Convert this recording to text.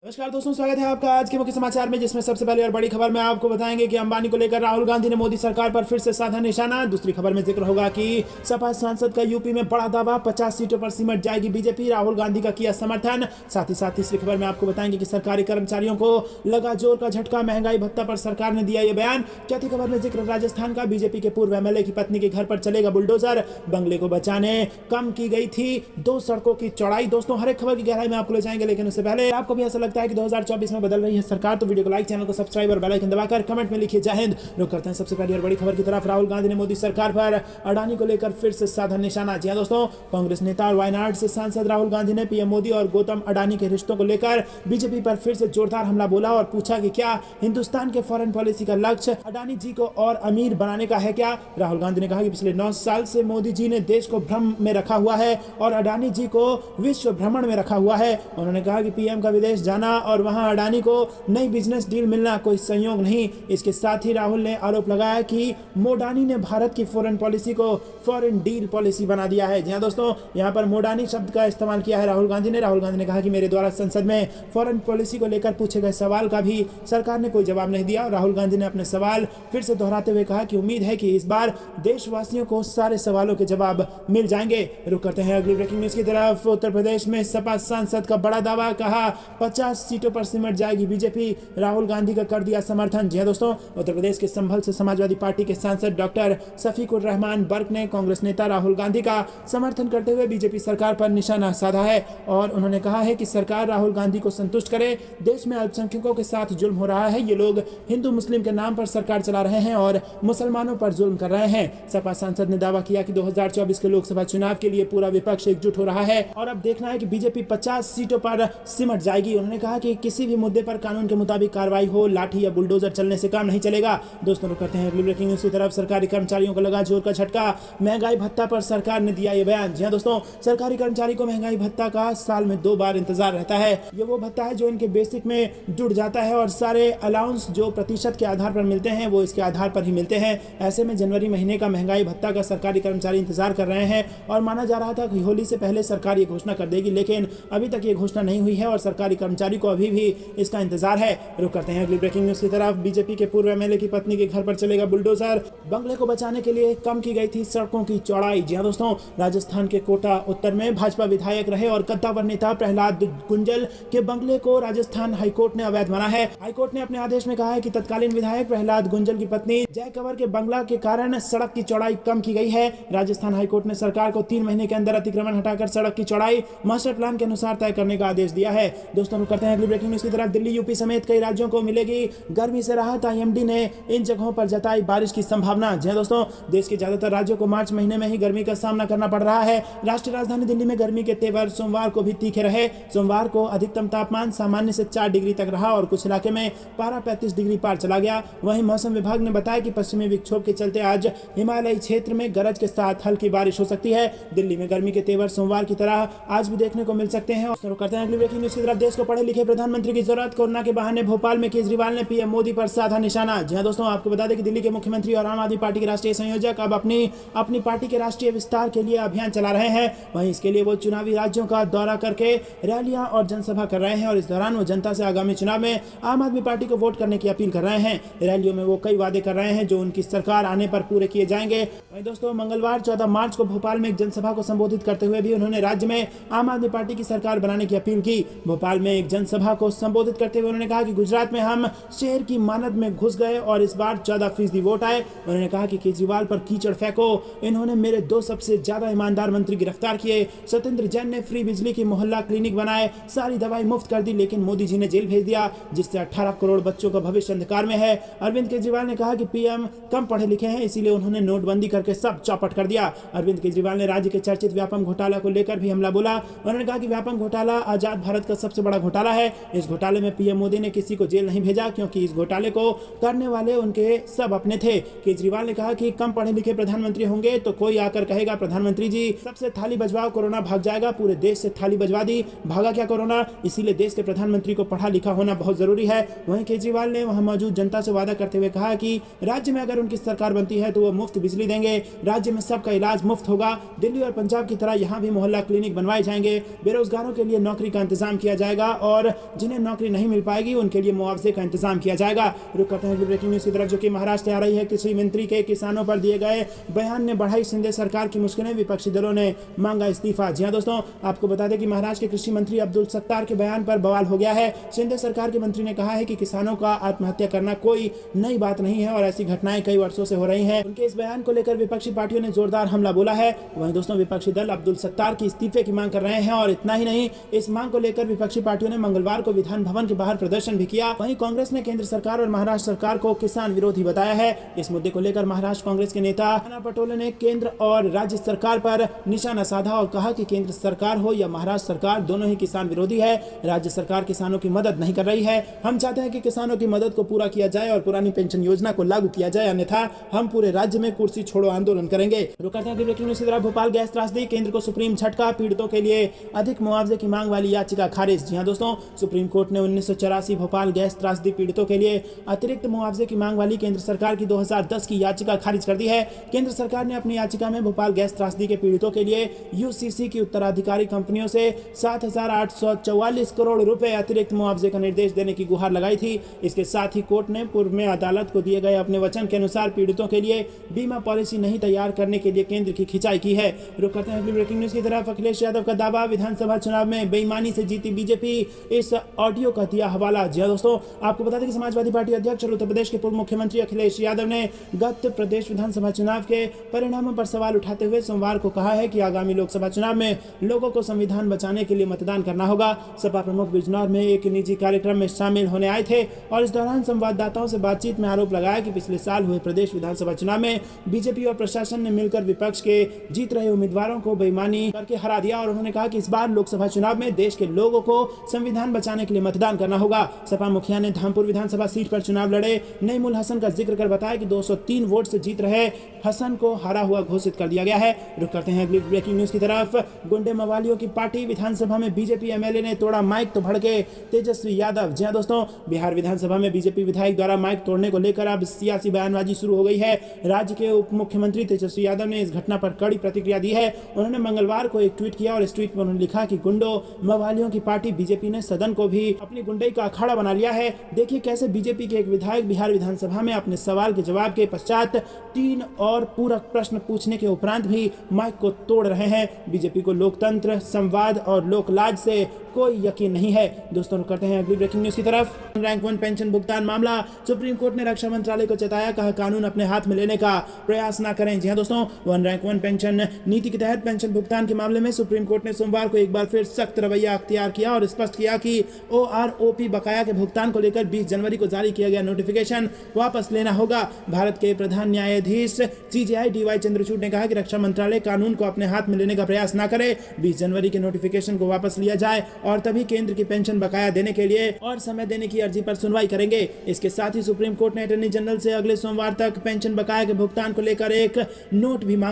नमस्कार दोस्तों, स्वागत है आपका आज के मुख्य समाचार में, जिसमें सबसे पहले और बड़ी खबर में आपको बताएंगे कि अंबानी को लेकर राहुल गांधी ने मोदी सरकार पर फिर से साधा निशाना। दूसरी खबर में जिक्र होगा कि सपा सांसद का यूपी में बड़ा दावा, 50 सीटों पर सिमट जाएगी बीजेपी, राहुल गांधी का किया समर्थन। साथ ही साथ तीसरी खबर में आपको बताएंगे कि सरकारी कर्मचारियों को लगा जोर का झटका, महंगाई भत्ता पर सरकार ने दिया ये बयान। चौथी खबर में जिक्र राजस्थान का, बीजेपी के पूर्व एमएलए की पत्नी के घर पर चलेगा बुलडोजर, बंगले को बचाने कम की गई थी 2 सड़कों की चौड़ाई। दोस्तों, हर एक खबर की गहराई में आपको ले जाएंगे, लेकिन उससे पहले आपको भी ऐसा लगता है कि 2024 में बदल रही है सरकार, तो वीडियो को लाइक, चैनल को सब्सक्राइब और बेल आइकन दबाकर कमेंट में लिखिए जय हिंद। रुक करते हैं सबसे पहली और बड़ी खबर की तरफ। राहुल गांधी ने मोदी सरकार पर अडानी को लेकर फिर से साधा निशाना। जी हां दोस्तों, कांग्रेस नेता और वायनाड से सांसद राहुल गांधी ने पीएम मोदी और गौतम अडानी के रिश्तों को लेकर बीजेपी पर फिर से जोरदार हमला बोला और पूछा कि क्या हिंदुस्तान के फॉरेन पॉलिसी का लक्ष्य अडानी जी को और अमीर बनाने का है क्या। राहुल गांधी ने कहा कि पिछले 9 साल से मोदी जी ने देश को भ्रम में रखा हुआ है और अडानी जी को विश्व भ्रमण में रखा हुआ है। उन्होंने कहा कि पीएम का विदेश जाना और वहां अडानी को नई बिजनेस डील मिलना कोई संयोग नहीं। इसके साथ ही राहुल ने आरोप लगाया कि मोडानी ने भारत की फॉरेन पॉलिसी को फॉरेन डील पॉलिसी बना दिया है। जी हां दोस्तों, यहां पर मोडानी शब्द का इस्तेमाल किया है राहुल गांधी ने कहा कि मेरे द्वारा संसद में फॉरेन पॉलिसी को लेकर पूछे गए सवाल का भी सरकार ने कोई जवाब नहीं दिया। राहुल गांधी ने अपने सवाल फिर से दोहराते हुए कहा कि उम्मीद है कि इस बार देशवासियों को सारे सवालों के जवाब मिल जाएंगे। रुक करते हैं अगली ब्रेकिंग न्यूज की तरफ। उत्तर प्रदेश में सपा सांसद का बड़ा दावा, कहा 50 सीटों पर सिमट जाएगी बीजेपी, राहुल गांधी का कर दिया समर्थन। जी हां दोस्तों, उत्तर प्रदेश के संभल से समाजवादी पार्टी के सांसद डॉक्टर शफीकुर रहमान बर्क ने कांग्रेस नेता राहुल गांधी का समर्थन करते हुए बीजेपी सरकार पर निशाना साधा है और उन्होंने कहा है कि सरकार राहुल गांधी को संतुष्ट करे। देश में अल्पसंख्यकों के साथ जुल्म हो रहा है, ये लोग हिंदू मुस्लिम के नाम पर सरकार चला रहे हैं और मुसलमानों पर जुल्म कर रहे हैं। सपा सांसद ने दावा किया कि 2024 के लोकसभा चुनाव के लिए पूरा विपक्ष एकजुट हो रहा है और अब देखना है कि बीजेपी 50 सीटों पर सिमट जाएगी। उन्होंने कहा कि किसी भी मुद्दे पर कानून के मुताबिक कार्रवाई हो, लाठी या बुलडोजर चलने से काम नहीं चलेगा। दोस्तों, रुक करते हैं अगली ब्रेकिंग न्यूज की तरफ। सरकारी कर्मचारियों को लगा जोर का झटका, महंगाई भत्ता पर सरकार ने दिया ये बयान। जी हां दोस्तों, सरकारी कर्मचारी को महंगाई भत्ता का साल में 2 बार इंतजार रहता है। ये वो भत्ता है जो इनके बेसिक में जुड़ जाता है और सारे अलाउंस जो प्रतिशत के आधार पर मिलते हैं वो इसके आधार पर ही मिलते हैं। ऐसे में जनवरी महीने का महंगाई भत्ता का सरकारी कर्मचारी इंतजार कर रहे हैं और माना जा रहा था कि होली से पहले सरकार ये घोषणा कर देगी, लेकिन अभी तक ये घोषणा नहीं हुई है और सरकारी कर्मचारी को अभी भी इसका इंतजार है। रुक करते हैं अगली ब्रेकिंग न्यूज की तरफ। बीजेपी के पूर्व एमएलए की पत्नी के घर पर चलेगा बुलडोजर, बंगले को बचाने के लिए कम की गई थी सड़कों की चौड़ाई। जी हां दोस्तों, राजस्थान के कोटा उत्तर में भाजपा विधायक रहे और कद्दावर नेता प्रहलाद गुंजल के बंगले को राजस्थान हाईकोर्ट ने अवैध माना है। हाईकोर्ट ने अपने आदेश में कहा है कि तत्कालीन विधायक प्रहलाद गुंजल की पत्नी जय कंवर के बंगला के कारण सड़क की चौड़ाई कम की गई है। राजस्थान हाईकोर्ट ने सरकार को 3 महीने के अंदर अतिक्रमण हटाकर सड़क की चौड़ाई मास्टर प्लान के अनुसार तय करने का आदेश दिया है। दोस्तों, रुक करते हैं अगली ब्रेकिंग न्यूज की तरफ। दिल्ली, यूपी समेत कई राज्यों को मिलेगी गर्मी से राहत, आईएमडी ने इन जगहों पर जताई बारिश की संभावना। जी हां दोस्तों, देश के ज्यादातर राज्यों को मार्च महीने में ही गर्मी का सामना करना पड़ रहा है। राष्ट्रीय राजधानी दिल्ली में गर्मी के तेवर सोमवार को भी तीखे रहे। सोमवार को अधिकतम तापमान सामान्य से 4 डिग्री तक रहा और कुछ इलाके में पारा 35 डिग्री पार चला गया। वहीं मौसम विभाग ने बताया कि पश्चिमी विक्षोभ के चलते आज हिमालयी क्षेत्र में गरज के साथ हल्की बारिश हो सकती है। दिल्ली में गर्मी के तेवर सोमवार की तरह आज भी देखने को मिल सकते हैं। और करते हैं अगली ब्रेकिंग न्यूज की तरफ। देश को पढ़े लिखे प्रधानमंत्री की जरूरत, कोरोना के बहाने भोपाल में केजरीवाल ने पीएम मोदी पर साधा निशाना। जी हां दोस्तों, आपको बता दें कि दिल्ली के मुख्यमंत्री और आम आदमी पार्टी के राष्ट्रीय संयोजक अब अपनी पार्टी के राष्ट्रीय विस्तार के लिए अभियान चला रहे हैं। वहीं इसके लिए वो चुनावी राज्यों का दौरा करके रैलियां और जनसभा कर रहे हैं और इस दौरान वो जनता से आगामी चुनाव में आम आदमी पार्टी को वोट करने की अपील कर रहे हैं। रैलियों में वो कई वादे कर रहे हैं जो उनकी सरकार आने पर पूरे किए जाएंगे। वहीं दोस्तों, मंगलवार 14 मार्च को भोपाल में एक जनसभा को संबोधित करते हुए भी उन्होंने राज्य में आम आदमी पार्टी की सरकार बनाने की अपील की। भोपाल में एक जनसभा को संबोधित करते हुए उन्होंने कहा कि गुजरात में हम शेर की मानद में घुस गए और इस बार 14% वोट आए। उन्होंने कहा कि केजरीवाल पर कीचड़ फेंको, इन्होंने मेरे 2 सबसे ज्यादा ईमानदार मंत्री गिरफ्तार किए, सत्येंद्र जैन ने फ्री बिजली की मोहल्ला क्लिनिक बनाए, सारी दवाई मुफ्त कर दी, लेकिन मोदी जी ने जेल भेज दिया, जिससे 18 करोड़ बच्चों का भविष्य अंधकार में है। अरविंद केजरीवाल ने कहा कि पीएम कम पढ़े लिखे हैं, इसीलिए उन्होंने नोटबंदी करके सब चौपट कर दिया। अरविंद केजरीवाल ने राज्य के चर्चित व्यापम घोटाला को लेकर भी हमला बोला। उन्होंने कहा कि व्यापम घोटाला आजाद भारत का सबसे बड़ा घोटाला है। इस घोटाले में पीएम मोदी ने किसी को जेल नहीं भेजा क्योंकि इस घोटाले को करने वाले उनके सब अपने थे। केजरीवाल ने कहा कि कम पढ़े लिखे प्रधानमंत्री होंगे तो कोई आकर कहेगा प्रधानमंत्री जी सबसे थाली बजवाओ, कोरोना भाग जाएगा, पूरे देश से थाली बजवा दी, भागा क्या कोरोना, इसीलिए देश के प्रधानमंत्री को पढ़ा लिखा होना बहुत जरूरी है। वहीं केजरीवाल ने वहां मौजूद जनता से वादा करते हुए कहा कि राज्य में अगर उनकी सरकार बनती है तो वो मुफ्त बिजली देंगे, राज्य में सबका इलाज मुफ्त होगा, दिल्ली और पंजाब की तरह यहाँ भी मोहल्ला क्लिनिक बनवाए जाएंगे, बेरोजगारों के लिए नौकरी का इंतजाम किया जाएगा और और जिन्हें नौकरी नहीं मिल पाएगी उनके लिए मुआवजे का इंतजाम किया जाएगा। रुक करते हैं ब्रेकिंग न्यूज की तरफ, जो कि महाराष्ट्र आ रही है। कृषि मंत्री के किसानों पर दिए गए बयान ने बढ़ाई शिंदे सरकार की मुश्किलें, विपक्षी दलों ने मांगा इस्तीफा। जी हां दोस्तों, आपको बता दें कि महाराष्ट्र के कृषि मंत्री अब्दुल सत्तार के बयान पर बवाल हो गया है। शिंदे सरकार के मंत्री ने कहा है कि किसानों का आत्महत्या करना कोई नई बात नहीं है और ऐसी घटनाएं कई वर्षों से हो रही हैं। उनके इस बयान को लेकर विपक्षी पार्टियों ने जोरदार हमला बोला है। वहीं दोस्तों, विपक्षी दल अब्दुल सत्तार की इस्तीफे की मांग कर रहे हैं और इतना ही नहीं, इस मांग को लेकर विपक्षी पार्टियों ने मंगलवार को विधान भवन के बाहर प्रदर्शन भी किया। वहीं कांग्रेस ने केंद्र सरकार और महाराष्ट्र सरकार को किसान विरोधी बताया है। इस मुद्दे को लेकर महाराष्ट्र कांग्रेस के नेता नाना पटोले ने केंद्र और राज्य सरकार पर निशाना साधा और कहा कि केंद्र सरकार हो या महाराष्ट्र सरकार, दोनों ही किसान विरोधी है। राज्य सरकार किसानों की मदद नहीं कर रही है। हम चाहते हैं कि किसानों की मदद को पूरा किया जाए और पुरानी पेंशन योजना को लागू किया जाए, अन्यथा हम पूरे राज्य में कुर्सी छोड़ो आंदोलन करेंगे। रुकते हैं ब्रेकिंग न्यूज़ की तरफ। भोपाल गैस त्रासदी, केंद्र को सुप्रीम झटका, पीड़ितों के लिए अधिक मुआवजे की मांग वाली याचिका खारिज। जी हां दोस्तों, सुप्रीम कोर्ट ने 1984 भोपाल गैस त्रासदी पीड़ितों के लिए अतिरिक्त मुआवजे की मांग वाली केंद्र सरकार की 2010 की याचिका खारिज कर दी है। केंद्र सरकार ने अपनी याचिका में भोपाल गैस त्रासदी के पीड़ितों के लिए यूसीसी की उत्तराधिकारी कंपनियों से 7,844 करोड़ रुपए अतिरिक्त मुआवजे का निर्देश देने की गुहार लगाई थी। इसके साथ ही कोर्ट ने पूर्व में अदालत को दिए गए अपने वचन के अनुसार पीड़ितों के लिए बीमा पॉलिसी नहीं तैयार करने के लिए केंद्र की खिंचाई की है। रुक करते हैं ब्रेकिंग न्यूज की तरफ। अखिलेश यादव का दावा, विधानसभा चुनाव में बेईमानी से जीती बीजेपी, इस ऑडियो का दिया हवाला। जी हां दोस्तों, आपको बता दें कि समाजवादी पार्टी अध्यक्ष और उत्तर प्रदेश के पूर्व मुख्यमंत्री अखिलेश यादव ने गत प्रदेश विधानसभा चुनाव के परिणामों पर सवाल उठाते हुए सोमवार को कहा है कि आगामी लोकसभा चुनाव में लोगों को संविधान बचाने के लिए मतदान करना होगा। सपा प्रमुख बिजनौर में एक निजी कार्यक्रम में शामिल होने आए थे और इस दौरान संवाददाताओं से बातचीत में आरोप लगाया कि पिछले साल हुए प्रदेश विधानसभा चुनाव में बीजेपी और प्रशासन ने मिलकर विपक्ष के जीत रहे उम्मीदवारों को बेईमानी करके हरा दिया और उन्होंने कहा कि इस बार लोकसभा चुनाव में देश के लोगों को संविधान बचाने के लिए मतदान करना होगा। सपा मुखिया ने धामपुर विधानसभा सीट पर चुनाव लड़े नईमुल हसन का जिक्र कर बताया कि 203 वोट से जीत रहे हसन को हारा हुआ घोषित कर दिया गया है। रुक करते हैं अगली ब्रेकिंग न्यूज की तरफ। गुंडे मवालियों की पार्टी, विधानसभा में बीजेपी एमएलए ने तोड़ा माइक तो भड़के तेजस्वी यादव। जी हां दोस्तों, बिहार विधानसभा में बीजेपी विधायक द्वारा माइक तोड़ने को लेकर अब सियासी बयानबाजी शुरू हो गई है। राज्य के उप मुख्यमंत्री तेजस्वी यादव ने इस घटना पर कड़ी प्रतिक्रिया दी है। उन्होंने मंगलवार को एक ट्वीट किया और इस ट्वीट में उन्होंने लिखा कि गुंडों मवालियों की पार्टी बीजेपी ने सदन को भी अपनी गुंडई का अखाड़ा बना लिया है। देखिए कैसे बीजेपी के एक विधायक बिहार विधानसभा में अपने सवाल के जवाब के पश्चात 3 और पूरक प्रश्न पूछने के उपरांत भी माइक को तोड़ रहे हैं। बीजेपी को लोकतंत्र, संवाद और लोकलाज से कोई यकीन नहीं है। दोस्तों, करते हैं अगली ब्रेकिंग न्यूज की तरफ। रैंक 1 पेंशन भुगतान मामला, सुप्रीम कोर्ट ने रक्षा मंत्रालय को चेताया, कहा कानून अपने हाथ में लेने का प्रयास न करें। जी हां दोस्तों, वन रैंक 1 पेंशन नीति के तहत पेंशन भुगतान के मामले में सुप्रीम कोर्ट ने सोमवार को एक बार फिर सख्त रवैया अख्तियार किया और स्पष्ट किया कि ओआरओपी बकाया के भुगतान को लेकर 20 जनवरी को जारी किया गया नोटिफिकेशन वापस लेना होगा। भारत के प्रधान न्यायाधीश सीजेआई डीवाई चंद्रचूड़ ने कहा कि रक्षा मंत्रालय कानून को अपने हाथ में लेने का प्रयास न करे। 20 जनवरी के नोटिफिकेशन को वापस लिया जाए और तभी केंद्र की पेंशन बकाया देने के लिए और समय देने की अर्जी पर सुनवाई करेंगे। इसके साथ ही सुप्रीम कोर्ट ने अटॉर्नी जनरल से अगले सोमवार तक पेंशन बकाया के भुगतान को लेकर एक नोट भी मांगा।